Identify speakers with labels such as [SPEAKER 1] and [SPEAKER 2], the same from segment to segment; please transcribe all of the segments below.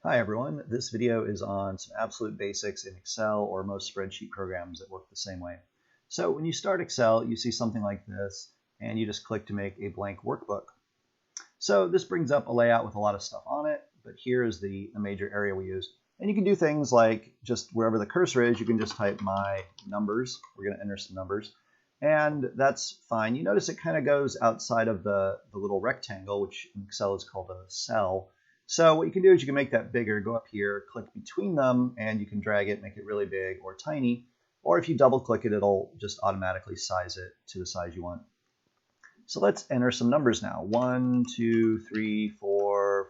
[SPEAKER 1] Hi everyone, this video is on some absolute basics in Excel or most spreadsheet programs that work the same way. So when you start Excel, you see something like this, and you just click to make a blank workbook. So this brings up a layout with a lot of stuff on it, but here is the major area we use. And you can do things like just wherever the cursor is, you can just type my numbers. We're going to enter some numbers, and that's fine. You notice it kind of goes outside of the little rectangle, which in Excel is called a cell. So what you can do is you can make that bigger, go up here, click between them, and you can drag it, make it really big or tiny. Or if you double click it, it'll just automatically size it to the size you want. So let's enter some numbers now. 1, 2, 3, 4,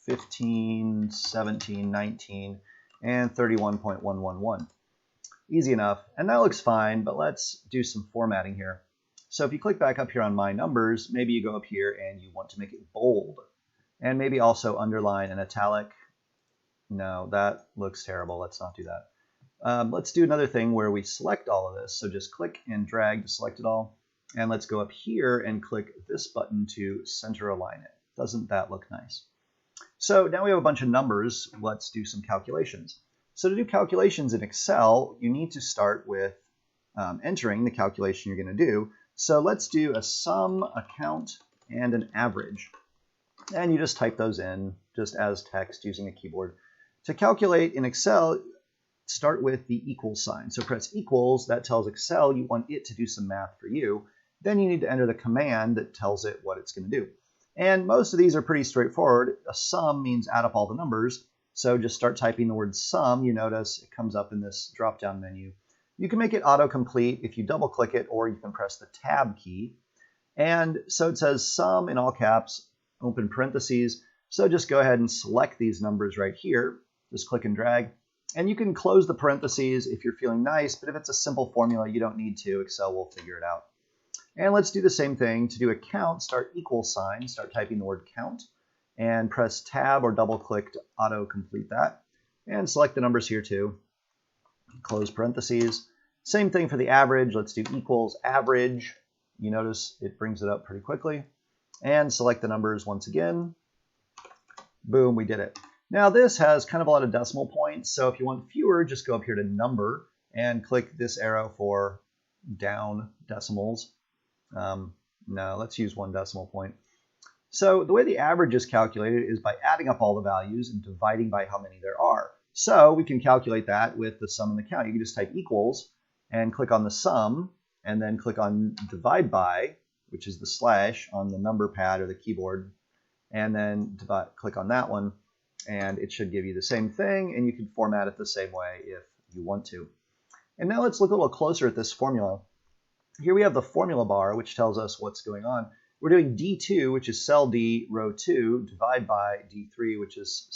[SPEAKER 1] 15, 17, 19, and 31.111. Easy enough. And that looks fine, but let's do some formatting here. So if you click back up here on My Numbers, maybe you go up here and you want to make it bold. And maybe also underline and italic. No, that looks terrible. Let's not do that. Let's do another thing where we select all of this. So just click and drag to select it all. And let's go up here and click this button to center align it. Doesn't that look nice? So now we have a bunch of numbers. Let's do some calculations. So to do calculations in Excel, you need to start with entering the calculation you're going to do. So let's do a sum, a count, and an average. And you just type those in just as text using a keyboard. To calculate in Excel, start with the equals sign. So press equals, that tells Excel you want it to do some math for you. Then you need to enter the command that tells it what it's going to do. And most of these are pretty straightforward. A sum means add up all the numbers. So just start typing the word sum. You notice it comes up in this drop-down menu. You can make it autocomplete if you double click it, or you can press the tab key. And so it says sum in all caps, open parentheses. So just go ahead and select these numbers right here. Just click and drag. And you can close the parentheses if you're feeling nice, but if it's a simple formula, you don't need to. Excel will figure it out. And let's do the same thing. To do a count, start equal sign, start typing the word count, and press tab or double click to auto-complete that. And select the numbers here too. Close parentheses. Same thing for the average. Let's do equals average. You notice it brings it up pretty quickly. And select the numbers once again. Boom, we did it. Now this has kind of a lot of decimal points, so if you want fewer, just go up here to number and click this arrow for down decimals. No, let's use 1 decimal point. So the way the average is calculated is by adding up all the values and dividing by how many there are. So we can calculate that with the sum and the count. You can just type equals and click on the sum and then click on divide by, which is the slash on the number pad or the keyboard, and then click on that one, and it should give you the same thing, and you can format it the same way if you want to. And now let's look a little closer at this formula. Here we have the formula bar, which tells us what's going on. We're doing D2, which is cell D, row 2, divide by D3, which is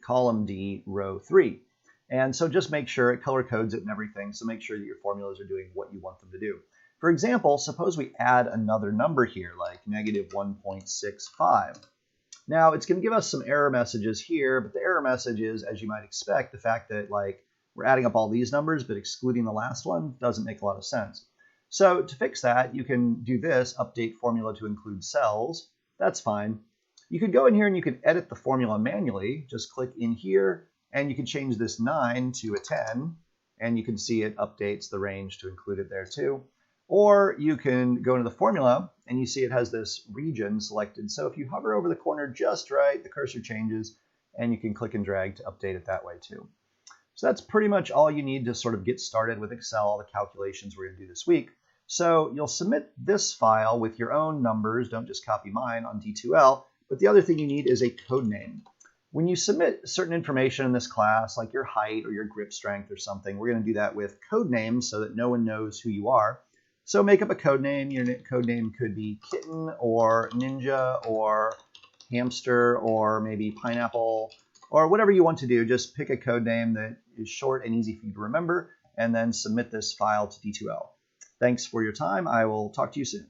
[SPEAKER 1] column D, row 3. And so just make sure it color codes it and everything, so make sure that your formulas are doing what you want them to do. For example, suppose we add another number here, like negative 1.65. Now, it's going to give us some error messages here, but the error message is, as you might expect, the fact that we're adding up all these numbers, but excluding the last one doesn't make a lot of sense. So to fix that, you can do this, update formula to include cells. That's fine. You could go in here and you could edit the formula manually. Just click in here, and you can change this 9 to a 10, and you can see it updates the range to include it there too. Or you can go into the formula and you see it has this region selected. So if you hover over the corner just right, the cursor changes, and you can click and drag to update it that way too. So that's pretty much all you need to sort of get started with Excel, all the calculations we're going to do this week. So you'll submit this file with your own numbers. Don't just copy mine on D2L. But the other thing you need is a code name. When you submit certain information in this class, like your height or your grip strength or something, we're going to do that with code names so that no one knows who you are. So make up a code name. Your code name could be kitten or ninja or hamster or maybe pineapple or whatever you want to do. Just pick a code name that is short and easy for you to remember, and then submit this file to D2L. Thanks for your time. I will talk to you soon.